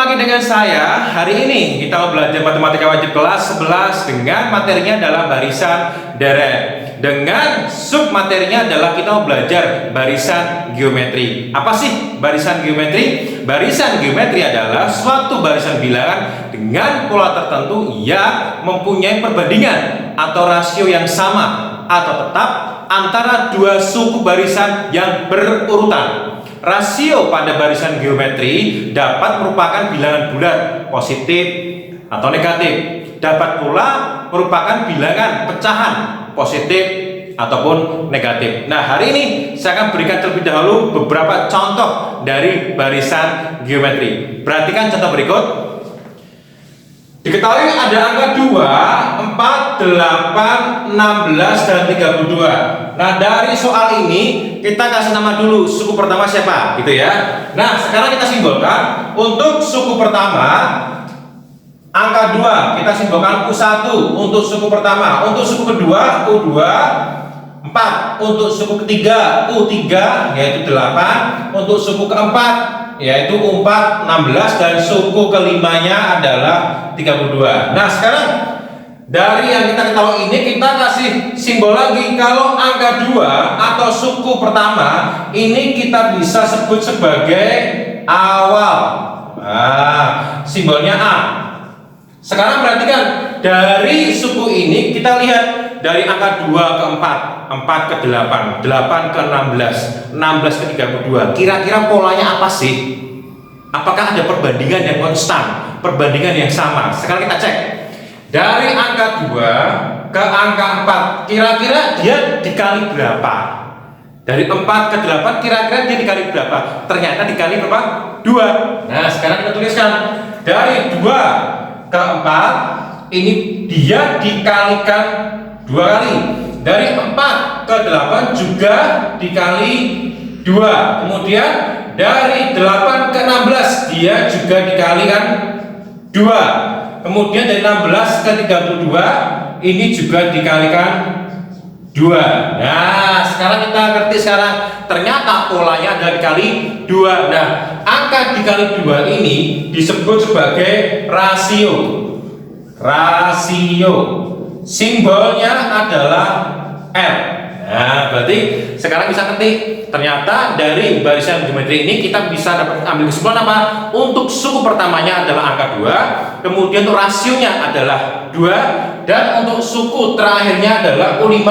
lagi dengan saya. Hari ini kita mau belajar matematika wajib kelas 11 dengan materinya adalah barisan deret. Dengan sub materinya adalah kita mau belajar barisan geometri. Apa sih barisan geometri? Barisan geometri adalah suatu barisan bilangan dengan pola tertentu yang mempunyai perbandingan atau rasio yang sama atau tetap antara dua suku barisan yang berurutan. Rasio pada barisan geometri dapat merupakan bilangan bulat, positif atau negatif. Dapat pula merupakan bilangan pecahan, positif ataupun negatif. Nah, hari ini saya akan berikan terlebih dahulu beberapa contoh dari barisan geometri. Perhatikan contoh berikut. Diketahui ada angka 2, 4, 8, 16, dan 32. Nah, dari soal ini kita kasih nama dulu suku pertama siapa, gitu ya. Nah, sekarang kita simbolkan untuk suku pertama angka 2, kita simbolkan U1 untuk suku pertama. Untuk suku kedua U2, 4. Untuk suku ketiga U3 yaitu 8. Untuk suku keempat yaitu U4, 16, dan suku kelimanya adalah 32. Nah, sekarang dari yang kita ketahui ini kita kasih simbol lagi. Kalau angka 2 atau suku pertama ini kita bisa sebut sebagai awal. Nah, simbolnya A. Sekarang perhatikan dari suku ini kita lihat dari angka 2 ke 4, 4 ke 8, 8 ke 16, 16 ke 32. Kira-kira polanya apa sih? Apakah ada perbandingan yang konstan, perbandingan yang sama? Sekarang kita cek. Dari angka 2 ke angka 4, kira-kira dia dikali berapa? Dari 4 ke 8, kira-kira dia dikali berapa? Ternyata dikali berapa? 2. Nah, sekarang kita tuliskan. Dari 2 ke 4, ini dia dikalikan 2 kali. Dari 4 ke 8 juga dikali 2. Kemudian dari 8 ke 16 dia juga dikalikan 2. Kemudian dari 16 ke 32 ini juga dikalikan 2. Nah, sekarang kita ngerti sekarang. Ternyata polanya adalah dikali 2. Nah, angka dikali 2 ini disebut sebagai rasio. Rasio. Simbolnya adalah R. Nah, berarti sekarang bisa ketik. Ternyata dari barisan geometri ini kita bisa dapat ambil kesimpulan apa? Untuk suku pertamanya adalah angka 2, kemudian untuk rasionya adalah 2, dan untuk suku terakhirnya adalah U5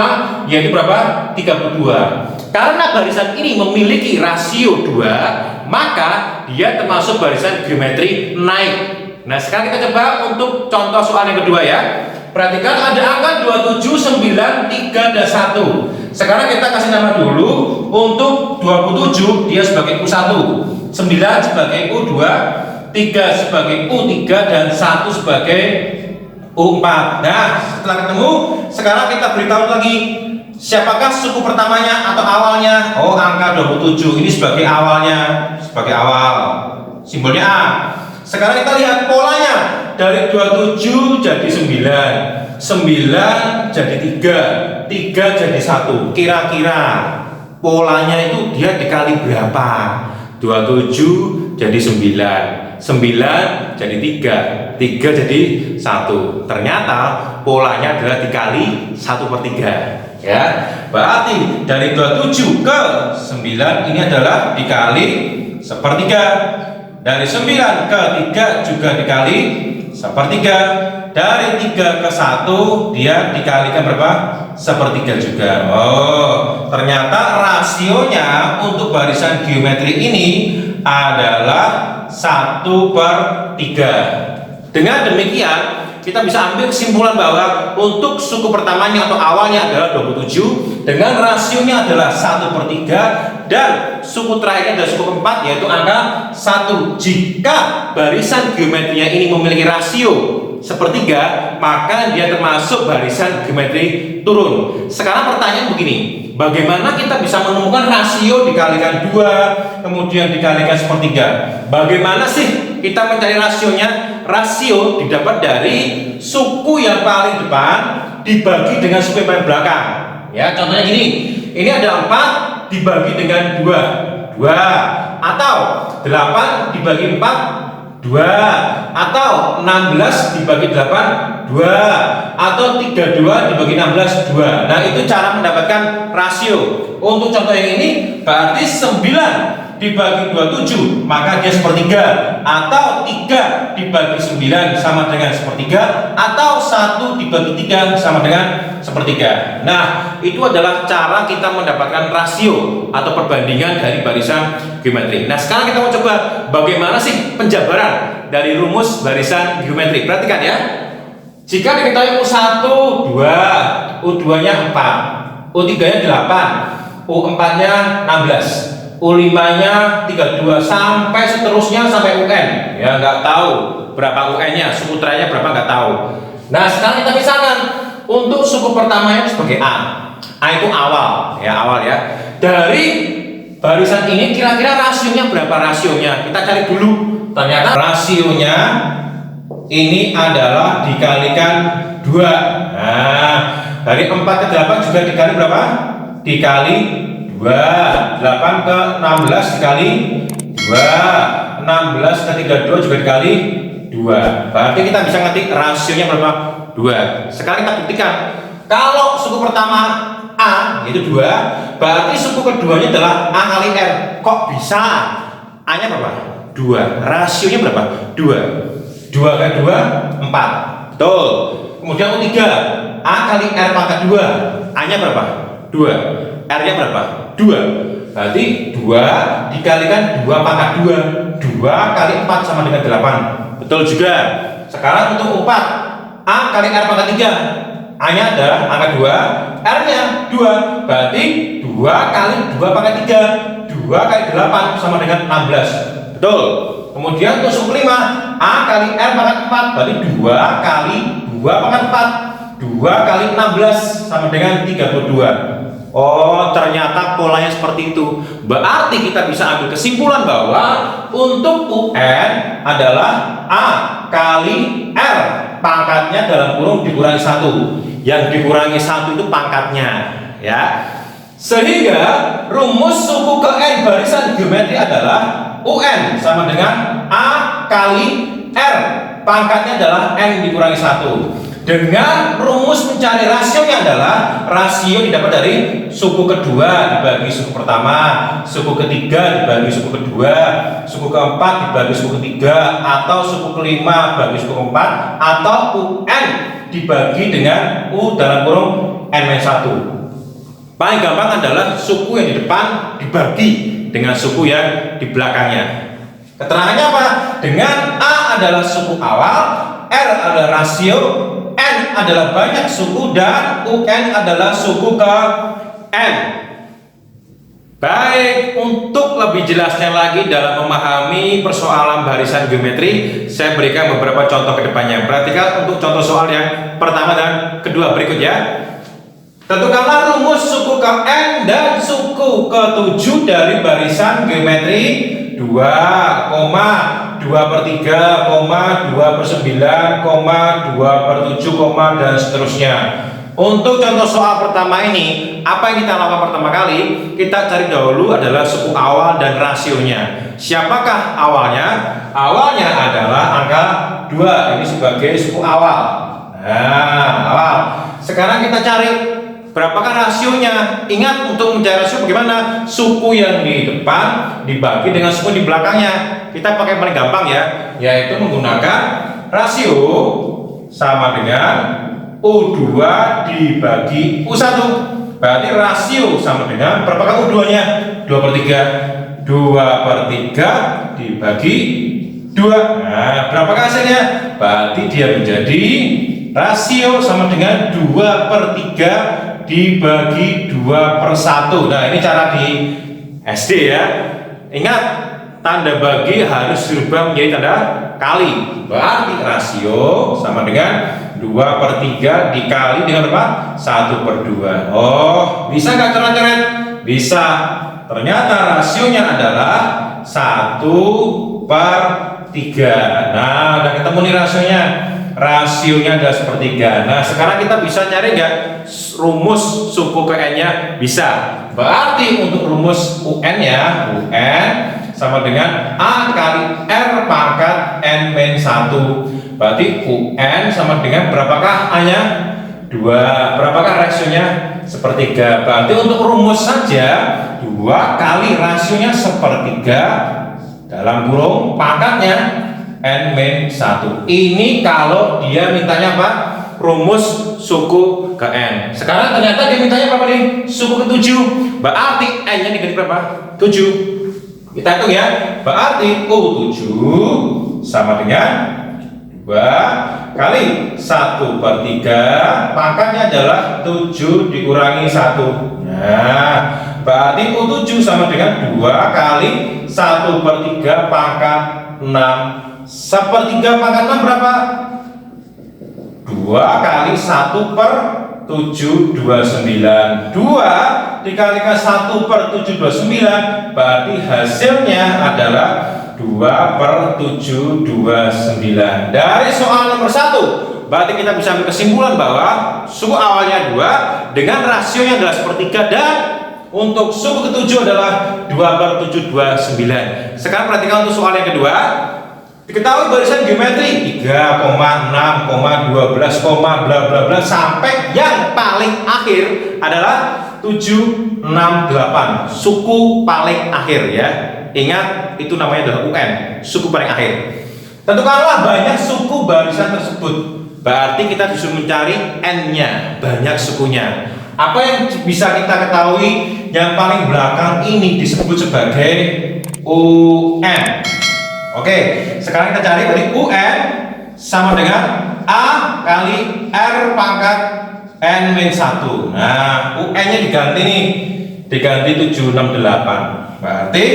yaitu berapa? 32. Karena barisan ini memiliki rasio 2, maka dia termasuk barisan geometri naik. Nah, sekarang kita coba untuk contoh soal yang kedua ya. Perhatikan ada angka 27, 9, 3, dan 1. Sekarang kita kasih nama dulu. Untuk 27 dia sebagai U1, 9 sebagai U2, 3 sebagai U3, dan 1 sebagai U4. Nah, setelah ketemu, sekarang kita beritahu lagi siapakah suku pertamanya atau awalnya. Oh, angka 27 ini sebagai awalnya, sebagai awal. Simbolnya A. Sekarang kita lihat polanya. Dari 27 jadi 9, 9 jadi 3, 3 jadi 1. Kira-kira polanya itu dia dikali berapa? 27 jadi 9, 9 jadi 3, 3 jadi 1. Ternyata polanya adalah dikali 1/3. Ya, berarti dari 27 ke 9 ini adalah dikali 1/3. Dari 9 ke 3 juga dikali 1/3. Dari 3 ke 1 dia dikalikan berapa? 1/3 juga. Oh, ternyata rasionya untuk barisan geometri ini adalah 1/3. Dengan demikian kita bisa ambil kesimpulan bahwa untuk suku pertamanya atau awalnya adalah 27 dengan rasionya adalah 1/3, dan suku terakhirnya adalah suku keempat yaitu angka 1. Jika barisan geometrinya ini memiliki rasio 1/3, maka dia termasuk barisan geometri turun. Sekarang pertanyaan begini, bagaimana kita bisa menemukan rasio dikalikan 2 kemudian dikalikan 1/3? Bagaimana sih kita mencari rasionya? Rasio didapat dari suku yang paling depan dibagi dengan suku yang paling belakang. Ya, contohnya gini. Ini ada 4 dibagi dengan 2, 2. Atau 8 dibagi 4 2, atau 16 dibagi 8, 2, atau 32 dibagi 16, 2. Nah, itu cara mendapatkan rasio. Untuk contoh yang ini berarti 9 dibagi 27 maka dia sepertiga, atau 3 dibagi 9 sama dengan sepertiga, atau 1 dibagi 3 sama dengan sepertiga. Nah, itu adalah cara kita mendapatkan rasio atau perbandingan dari barisan geometri. Nah, sekarang kita mau coba bagaimana sih penjabaran dari rumus barisan geometri. Perhatikan ya. Jika diketahui U1, 2, U2-nya 4, U3-nya 8, U4-nya 16, U5-nya 32 sampai seterusnya sampai UN. Ya, nggak tahu berapa UN-nya, suku trayeknya berapa nggak tahu. Nah, sekarang kita misalkan untuk suku pertamanya sebagai A. A itu awal ya. Dari barisan ini kira-kira rasionya berapa rasionya? Kita cari dulu. Ternyata rasionya ini adalah dikalikan 2. Nah, dari 4 ke 8 juga dikali berapa? Dikali 2. 8 ke 16 dikali 2. 16 ke 32 juga dikali 2. Berarti kita bisa ngetik rasionya berapa? 2. Sekarang kita buktikan. Kalau suku pertama A yaitu 2, berarti suku keduanya adalah A kali R. Kok bisa? A-nya berapa? 2. Rasionya berapa? 2. 2 kali 2, 4. Betul. Kemudian U3, A kali R pangkat 2. A-nya berapa? 2. R-nya berapa? 2. Berarti 2 dikalikan 2 pangkat 2. 2 kali 4 sama dengan 8. Betul juga. Sekarang untuk 4, A kali R pangkat 3. A-nya adalah angka 2, R-nya 2. Berarti 2 kali 2 pangkat 3. 2 kali 8 sama dengan 16. Betul. Kemudian untuk suku kelima, A kali R pangkat 4. Berarti 2 kali 2 pangkat 4. 2 kali 16 sama dengan 32. Oh, ternyata polanya seperti itu. Berarti kita bisa ambil kesimpulan bahwa untuk UN adalah A kali R, pangkatnya dalam kurung dikurangi 1. Yang dikurangi 1 itu pangkatnya, ya. Sehingga rumus suku ke N barisan geometri adalah UN sama dengan A kali R, pangkatnya adalah N dikurangi 1. Dengan rumus mencari rasionya adalah rasio didapat dari suku kedua dibagi suku pertama, suku ketiga dibagi suku kedua, suku keempat dibagi suku ketiga, atau suku kelima bagi suku keempat, atau UN dibagi dengan U dalam kurung N-1. Paling gampang adalah suku yang di depan dibagi dengan suku yang di belakangnya. Keterangannya apa? Dengan A adalah suku awal, R adalah rasio, N adalah banyak suku, dan UN adalah suku ke N. Baik, untuk lebih jelasnya lagi dalam memahami persoalan barisan geometri, saya berikan beberapa contoh ke depannya. Perhatikan untuk contoh soal yang pertama dan kedua berikut ya. Tentukanlah rumus suku ke N dan suku ke-7 dari barisan geometri 2,2/3, 2/9, 2/7, dan seterusnya. Untuk contoh soal pertama ini, apa yang kita lakukan pertama kali? Kita cari dahulu adalah suku awal dan rasionya. Siapakah awalnya? Awalnya adalah angka 2. Ini sebagai suku awal. Nah, awal. Sekarang kita cari berapakah rasionya. Ingat, untuk mencari rasio bagaimana? Suku yang di depan dibagi dengan suku di belakangnya. Kita pakai paling gampang ya, yaitu menggunakan rasio sama dengan U2 dibagi U1. Berarti rasio sama dengan berapakah U2-nya? 2/3. 2/3 dibagi 2. Nah, berapakah hasilnya? Berarti dia menjadi rasio sama dengan 2/3 dibagi 2/1. Nah, ini cara di SD ya. Ingat, tanda bagi harus dirubah menjadi tanda kali. Berarti rasio sama dengan 2/3 dikali dengan apa? 1/2. Oh, bisa nggak coret-coret? Bisa. Ternyata rasionya adalah 1/3. Nah, udah ketemu nih rasionya. Rasionya adalah 1/3. Nah, sekarang kita bisa cari nggak rumus suku ke N-nya? Bisa. Berarti untuk rumus UN ya, UN sama dengan A kali R pangkat N-1. Berarti UN sama dengan berapakah A-nya? 2. Berapakah rasionya? 1/3. Berarti untuk rumus saja 2 kali rasionya 1/3 dalam kurung pangkatnya N-1. Ini kalau dia mintanya apa? Rumus suku ke N. Sekarang ternyata dia mintanya berapa nih? Suku ke-7. Berarti N nya diganti berapa? 7. Kita hitung ya. Berarti U7 sama dengan 2 kali 1/3 pangkatnya adalah 7 dikurangi 1. Nah, berarti U7 sama dengan 2 kali 1/3 pangkat 6. 1/3 pangkat 6 berapa? 2 kali 1/729. 2 dikalikan 1/729 berarti hasilnya adalah 2/729. Dari soal nomor 1 berarti kita bisa ambil kesimpulan bahwa suku awalnya 2 dengan rasionya adalah 1/3 dan untuk suku ke-7 adalah 2/729. Sekarang perhatikan untuk soal yang kedua. Diketahui barisan geometri 3, 6, 12, bla bla bla sampai yang paling akhir adalah 7, 6, 8. Suku paling akhir ya. Ingat itu namanya adalah UN, suku paling akhir. Tentukanlah banyak suku barisan tersebut. Berarti kita disuruh mencari N-nya, banyak sukunya. Apa yang bisa kita ketahui yang paling belakang ini disebut sebagai UN. Oke, sekarang kita cari dari UN sama dengan A kali R pangkat N-1. Nah, UN-nya diganti nih, diganti 768. Berarti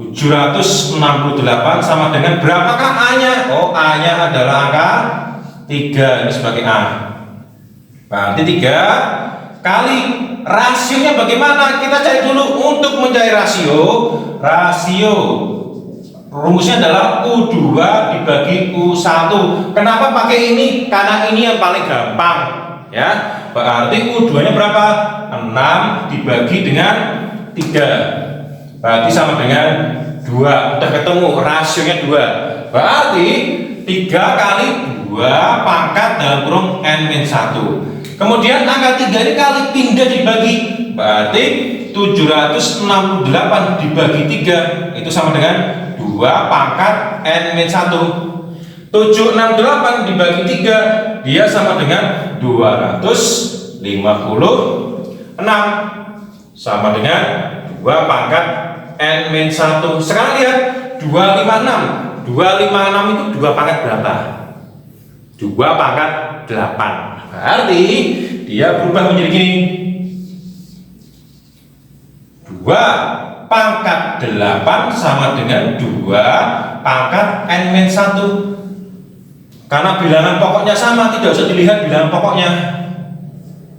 768 sama dengan berapakah A-nya? Oh, A-nya adalah angka 3, ini sebagai A. Berarti 3 kali rasionya bagaimana? Kita cari dulu untuk mencari rasio. Rasio rumusnya adalah U2 dibagi U1. Kenapa pakai ini? Karena ini yang paling gampang ya. Berarti U2-nya berapa? 6 dibagi dengan 3. Berarti sama dengan 2. Udah ketemu rasionya 2. Berarti 3 kali 2 pangkat dalam kurung N-1. Kemudian angka 3 ini kali pindah dibagi. Berarti 768 dibagi 3 itu sama dengan 2 pangkat N-1. 768 dibagi 3 dia sama dengan 256 sama dengan 2 pangkat N-1. Sekarang lihat 256. 256 itu 2 pangkat berapa? 2 pangkat 8. Berarti dia berubah menjadi gini. 2 pangkat 8 sama dengan 2 pangkat N-1. Karena bilangan pokoknya sama, tidak usah dilihat bilangan pokoknya,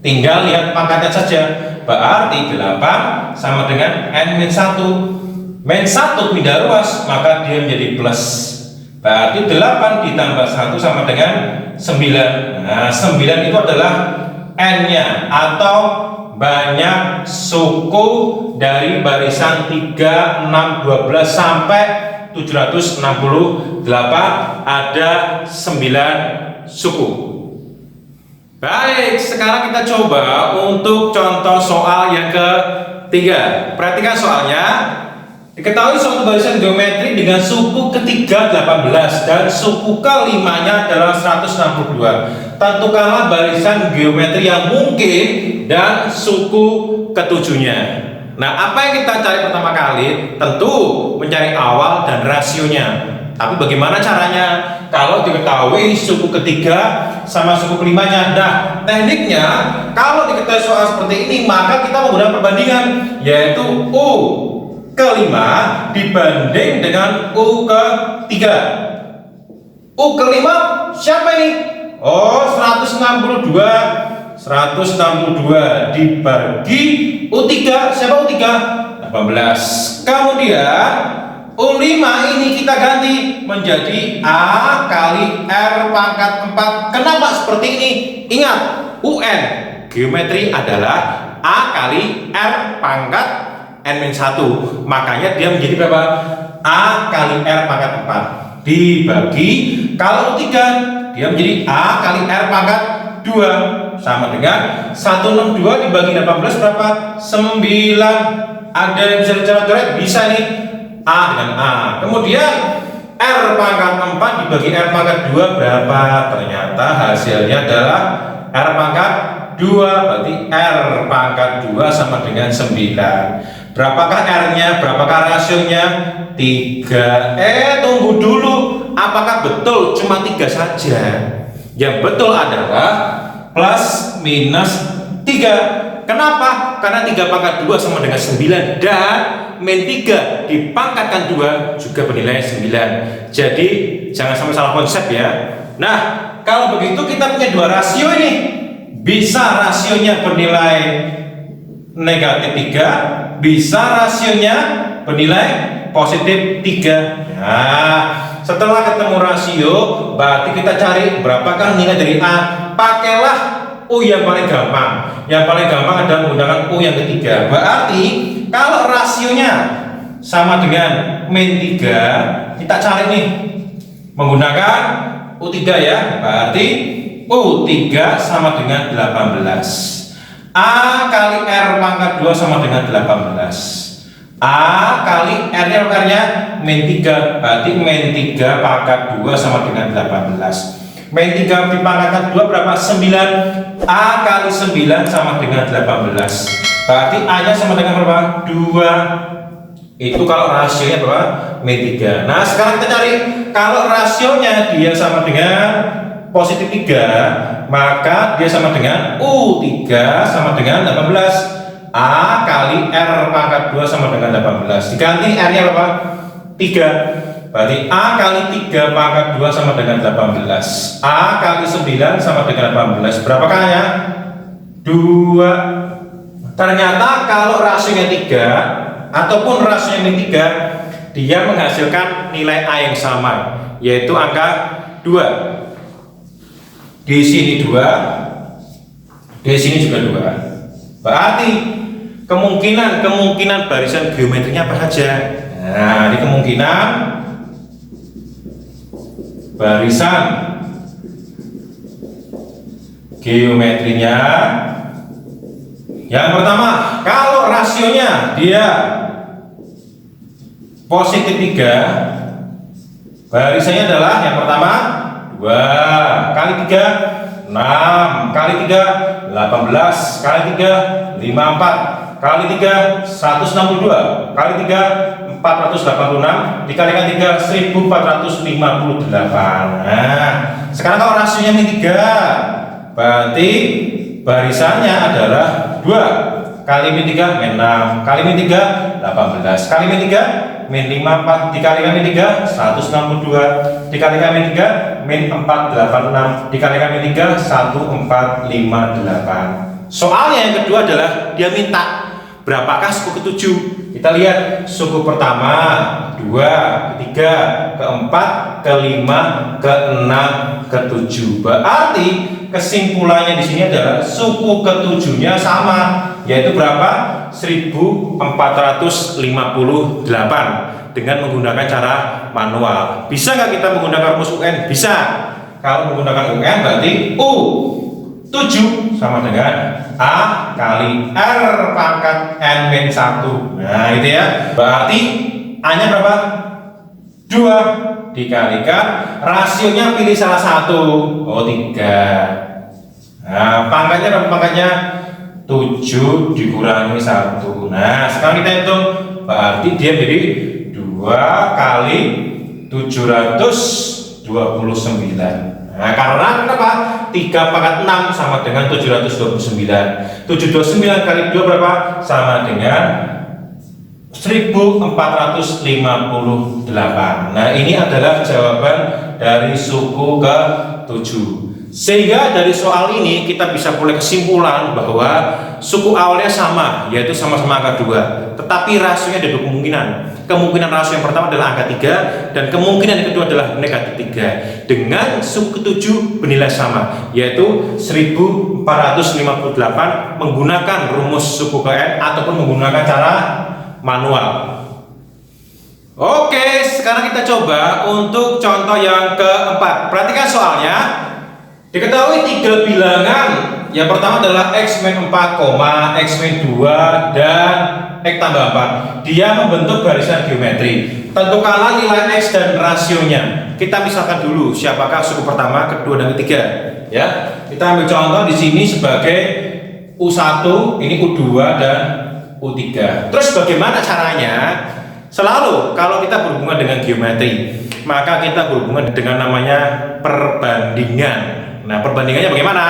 tinggal lihat pangkatnya saja. Berarti 8 sama dengan N-1. -1 pindah ruas, maka dia menjadi plus. Berarti 8 ditambah 1 sama dengan 9. Nah, 9 itu adalah N-nya atau banyak suku dari barisan 3, 6, 12 sampai 768 ada 9 suku. Baik, sekarang kita coba untuk contoh soal yang ketiga. Perhatikan soalnya. Diketahui suatu barisan geometri dengan suku ketiga 18 dan suku kelimanya adalah 162. Tentukanlah barisan geometri yang mungkin dan suku ketujuhnya. Nah, apa yang kita cari pertama kali? Tentu mencari awal dan rasionya. Tapi bagaimana caranya? Kalau diketahui suku ketiga sama suku kelimanya. Nah, tekniknya kalau diketahui soal seperti ini, maka kita menggunakan perbandingan, yaitu U kelima dibanding dengan U ketiga. U kelima siapa ini? Oh, 162 dibagi U3. Siapa U3? 18. Kemudian U5 ini kita ganti menjadi A kali R pangkat 4. Kenapa seperti ini? Ingat, UN geometri adalah A kali R pangkat N-1. Makanya dia menjadi berapa? A kali R pangkat 4 dibagi, kalau U3 dia menjadi A kali R pangkat 2 sama dengan 162 dibagi 18 berapa? 9. Ada yang bisa dicoret-coret? Bisa nih, A dengan A. Kemudian R pangkat 4 dibagi R pangkat 2 berapa? Ternyata hasilnya adalah R pangkat 2, berarti R pangkat 2 sama dengan 9. Berapakah R-nya? Berapakah rasionya? 3. Tunggu dulu, apakah betul cuma 3 saja? Yang betul adalah plus minus 3. Kenapa? Karena 3 pangkat 2 sama dengan 9 dan min 3 dipangkatkan 2 juga bernilai 9. Jadi jangan sampai salah konsep ya. Nah, kalau begitu kita punya dua rasio ini. Bisa rasionya bernilai negatif 3, bisa rasionya bernilai positif 3. Nah, setelah ketemu rasio, berarti kita cari berapakah nilai dari A. Pakailah U yang paling gampang. Yang paling gampang adalah menggunakan U yang ketiga. Berarti kalau rasionya sama dengan min 3, kita cari nih menggunakan U3 ya. Berarti U3 sama dengan 18. A kali R pangkat 2 sama dengan 18. A kali R-nya min 3, berarti min 3 pangkat 2 sama dengan 18. Min 3 dipangkatkan 2 berapa? 9. A kali 9 sama dengan 18. Berarti A-nya sama dengan berapa? 2. Itu kalau rasionya berapa? Min 3. Nah, sekarang kita cari kalau rasionya dia sama dengan positif 3, maka dia sama dengan U3 sama dengan 18. A kali R pangkat 2 sama dengan 18. Diganti R-nya berapa? 3. Berarti A kali 3 pangkat 2 sama dengan 18. A kali 9 sama dengan 18. Berapakah A-nya? 2. Ternyata kalau rasionya 3 ataupun rasionya min 3, dia menghasilkan nilai A yang sama, yaitu angka 2. Di sini 2, di sini juga 2. Berarti kemungkinan barisan geometrinya apa saja? Nah, ini kemungkinan barisan geometrinya. Yang pertama, kalau rasionya dia positif 3, barisannya adalah yang pertama 2 kali 3 6 kali 3 18 kali 3 54 kali 3 162 kali 3 486 dikalikan 3 1458. Nah, sekarang kalau rasionya min 3, berarti barisannya adalah 2 kali min 3 min 6 kali min 3 18 kali min 3 min 54 dikalikan min 3 162 dikalikan min 3 min 486 dikalikan min 3 1458. Soalnya yang kedua adalah dia minta berapakah suku ke-7. Kita lihat suku pertama 2, ketiga, keempat, kelima, keenam, ke-7. Berarti kesimpulannya di sini adalah suku ke-7-nya sama, yaitu berapa? 1458 dengan menggunakan cara manual. Bisa nggak kita menggunakan rumus UN? Bisa. Kalau menggunakan UN berarti U7 sama dengan A kali R pangkat N-1. Nah, itu ya. Berarti A-nya berapa? 2 dikalikan rasionya pilih salah satu. 3. Nah, pangkatnya berapa pangkatnya? 7 dikurangi 1. Nah, sekarang kita hitung. Berarti dia menjadi 2 kali 729. Nah, karena kenapa? 3 pangkat 6 sama dengan 729. 729 kali 2 berapa? Sama dengan 1458. Nah, ini adalah jawaban dari suku ke-7. Sehingga dari soal ini kita bisa boleh kesimpulan bahwa suku awalnya sama, yaitu sama-sama angka 2, tetapi rasionya ada 2 kemungkinan. Kemungkinan rasio yang pertama adalah angka 3 dan kemungkinan yang kedua adalah negatif 3 dengan suku ke-7 bernilai sama, yaitu 1458 menggunakan rumus suku ke N ataupun menggunakan cara manual. Oke, sekarang kita coba untuk contoh yang keempat. Perhatikan soalnya. Diketahui 3 bilangan. Yang pertama adalah X min 4, X min 2, dan X tambah 4. Dia membentuk barisan geometri. Tentukanlah nilai X dan rasionya. Kita misalkan dulu siapakah suku pertama, kedua, dan ketiga. Ya, kita ambil contoh di sini sebagai U1, ini U2 dan U3. Terus bagaimana caranya? Selalu kalau kita berhubungan dengan geometri, maka kita berhubungan dengan namanya perbandingan. Nah, perbandingannya bagaimana?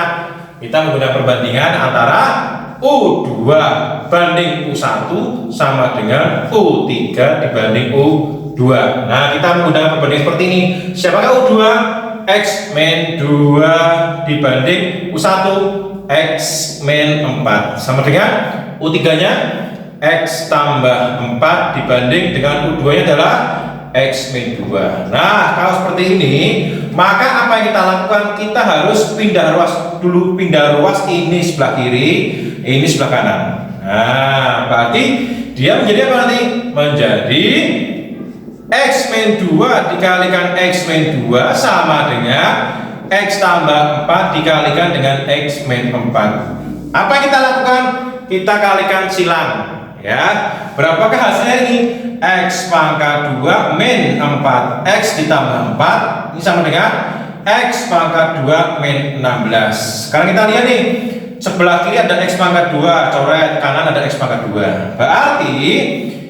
Kita menggunakan perbandingan antara U2 banding U1 sama dengan U3 dibanding U2. Nah, kita menggunakan perbandingan seperti ini. Siapakah U2? X min 2 dibanding U1, X min 4 sama dengan U3-nya X tambah 4 dibanding dengan U2 nya adalah X min 2. Nah, kalau seperti ini, maka apa yang kita lakukan? Kita harus pindah ruas dulu. Pindah ruas, ini sebelah kiri, ini sebelah kanan. Nah, berarti dia menjadi apa nanti? Menjadi X min 2 dikalikan X min 2 sama dengan X tambah 4 dikalikan dengan X min 4. Apa yang kita lakukan? Kita kalikan silang. Ya, berapakah hasilnya ini? X pangkat 2 min 4 X ditambah 4 ini sama dengan X pangkat 2 min 16. Sekarang kita lihat nih, sebelah kiri ada X pangkat 2, coret, kanan ada X pangkat 2. Berarti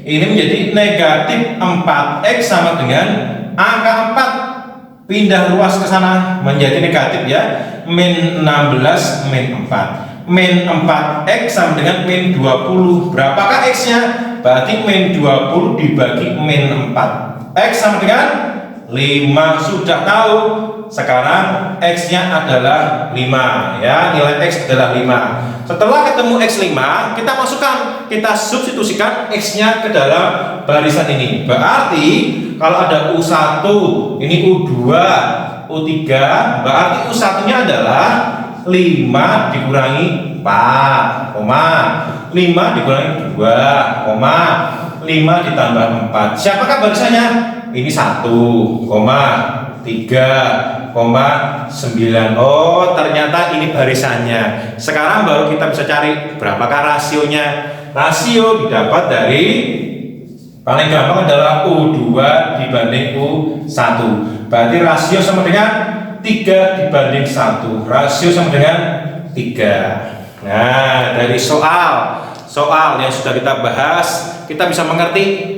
ini menjadi negatif 4X sama dengan angka 4. Pindah ruas ke sana menjadi negatif ya, min 16 min 4. Min 4X sama dengan min 20. Berapakah X-nya? Berarti min 20 dibagi min 4. X sama dengan 5. Sudah tahu. Sekarang X-nya adalah 5 ya, nilai X adalah 5. Setelah ketemu X5, kita masukkan, kita substitusikan X-nya ke dalam barisan ini. Berarti kalau ada U1, ini U2, U3, berarti U1-nya adalah 5 dikurangi 4, 5 dikurangi 2, 5 ditambah 4. Siapakah barisannya? Ini 1, 3, 9. Oh, ternyata ini barisannya. Sekarang baru kita bisa cari berapakah rasionya. Rasio didapat dari paling gampang adalah U2 dibanding U1. Berarti rasio sama dengan 3 dibanding 1. Rasio sama dengan 3. Nah, dari soal yang sudah kita bahas, kita bisa mengerti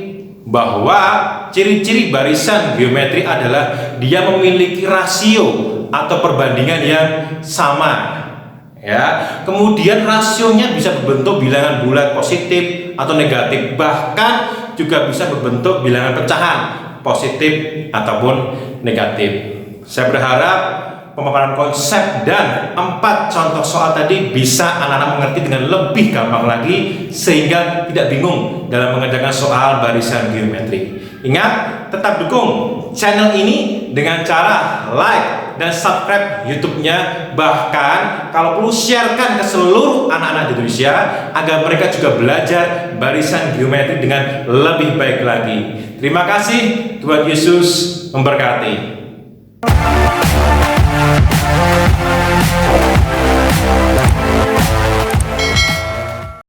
bahwa ciri-ciri barisan geometri adalah dia memiliki rasio atau perbandingan yang sama. Ya, kemudian rasionya bisa berbentuk bilangan bulat positif atau negatif, bahkan juga bisa berbentuk bilangan pecahan positif ataupun negatif. Saya berharap pemaparan konsep dan 4 contoh soal tadi bisa anak-anak mengerti dengan lebih gampang lagi sehingga tidak bingung dalam mengerjakan soal barisan geometri. Ingat, tetap dukung channel ini dengan cara like dan subscribe YouTube-nya. Bahkan kalau perlu sharekan ke seluruh anak-anak di Indonesia agar mereka juga belajar barisan geometri dengan lebih baik lagi. Terima kasih, Tuhan Yesus memberkati.